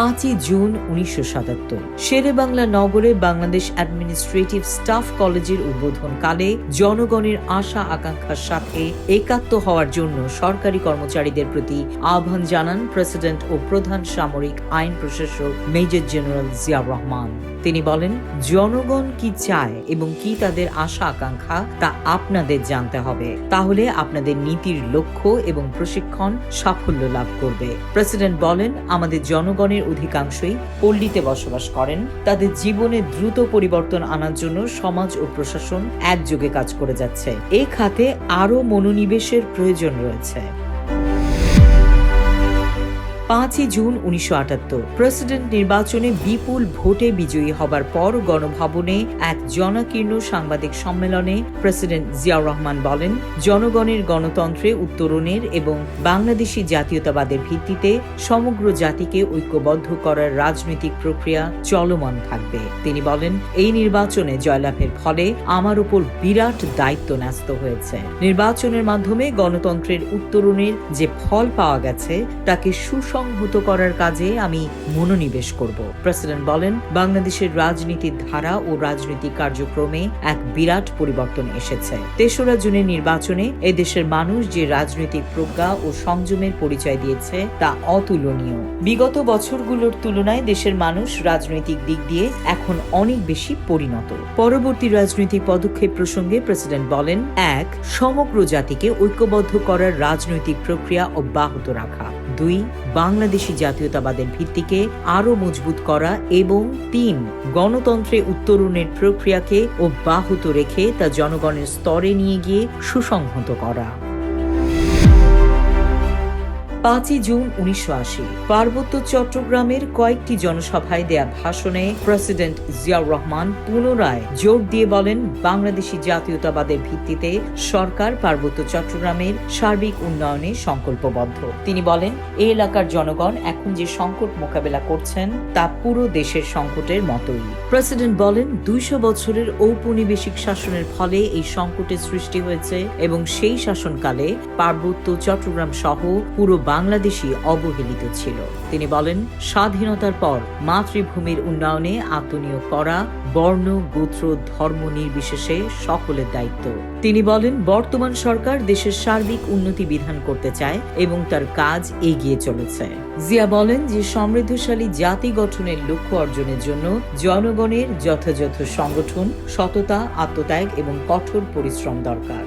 5ই June 1977 Sherebangla নগরে Bangladesh administrative staff কলেজের উদ্বোধনকালে জনগণের আশা আকাঙ্ক্ষার সাথে একাত্ম হওয়ার জন্য সরকারি কর্মচারীদের প্রতি আহ্বান জানান প্রেসিডেন্ট ও প্রধান সামরিক আইন প্রশাসক মেজর জেনারেল জিয়াউর রহমান। তিনি বলেন, জনগণ কি চায় এবং কি তাদের আশা আকাঙ্ক্ষা তা আপনাদের জানতে হবে, তাহলে আপনাদের নীতির লক্ষ্য এবং প্রশিক্ষণ সাফল্য লাভ করবে। প্রেসিডেন্ট বলেন, আমাদের জনগণের অধিকাংশই পল্লীতে বসবাস করেন। তাদের জীবনে দ্রুত পরিবর্তন আনার জন্য সমাজ ও প্রশাসন একযোগে কাজ করে যাচ্ছে। এই খাতে আরও মনোনিবেশের প্রয়োজন রয়েছে। 5ই জুন 1978 প্রেসিডেন্ট নির্বাচনে বিপুল ভোটে বিজয়ী হবার পর গণভবনে এক জনাকীর্ণ সাংবাদিক সম্মেলনে প্রেসিডেন্ট জিয়াউর রহমান বলেন, জনগণের গণতন্ত্রে উত্তরণের এবং বাংলাদেশী জাতীয়তাবাদের ভিত্তিতে সমগ্র জাতিকে ঐক্যবদ্ধ করার রাজনৈতিক প্রক্রিয়া চলমান থাকবে। তিনি বলেন, এই নির্বাচনে জয়লাভের ফলে আমার উপর বিরাট দায়িত্ব ন্যস্ত হয়েছে। নির্বাচনের মাধ্যমে গণতন্ত্রের উত্তরণের যে ফল পাওয়া গেছে তাকে সংহত করার কাজে আমি মনোনিবেশ করব। প্রেসিডেন্ট বলেন, বাংলাদেশের রাজনীতির ধারা ও রাজনৈতিক কার্যক্রমে এক বিরাট পরিবর্তন এসেছে। 3রা জুনের নির্বাচনে এদেশের মানুষ যে রাজনৈতিক প্রজ্ঞা ও সংযমের পরিচয় দিয়েছে তা অতুলনীয়। বিগত বছরগুলোর তুলনায় দেশের মানুষ রাজনৈতিক দিক দিয়ে এখন অনেক বেশি পরিণত। পরবর্তী রাজনৈতিক পদক্ষেপ প্রসঙ্গে প্রেসিডেন্ট বলেন, 1. সমগ্র জাতিকে ঐক্যবদ্ধ করার রাজনৈতিক প্রক্রিয়া অব্যাহত রাখা। 2. বাংলাদেশী জাতীয়তাবাদের ভিত্তিকে আরও মজবুত করা এবং 3. গণতন্ত্রে উত্তরণের প্রক্রিয়াকে অব্যাহত রেখে তা জনগণের স্তরে নিয়ে গিয়ে সুসংহত করা। 5ই জুন 1980 পার্বত্য চট্টগ্রামের কয়েকটি জনসভায় দেয়া ভাষণে প্রেসিডেন্ট জিয়াউর রহমান পুনরায় জোর দিয়ে বলেন, বাংলাদেশী জাতীয়তাবাদের ভিত্তিতে সরকার পার্বত্য চট্টগ্রামের সার্বিক উন্নয়নে সংকল্পবদ্ধ। তিনি বলেন, এই এলাকার জনগণ এখন যে সংকট মোকাবেলা করছেন তা পুরো দেশের সংকটের মতোই। প্রেসিডেন্ট বলেন, 200 বছরের ঔপনিবেশিক শাসনের ফলে এই সংকটের সৃষ্টি হয়েছে এবং সেই শাসনকালে পার্বত্য চট্টগ্রাম সহ পুরো বাংলাদেশী অবহেলিত ছিল। তিনি বলেন, স্বাধীনতার পর মাতৃভূমির উন্নয়নে আত্মনিয়োগ করা বর্ণ, গোত্র, ধর্ম নির্বিশেষে সকলের দায়িত্ব। তিনি বলেন, বর্তমান সরকার দেশের সার্বিক উন্নতি বিধান করতে চায় এবং তার কাজ এগিয়ে চলেছে। জিয়া বলেন যে সমৃদ্ধশালী জাতি গঠনের লক্ষ্য অর্জনের জন্য জনগণের যথাযথ সংগঠন, সততা, আত্মত্যাগ এবং কঠোর পরিশ্রম দরকার।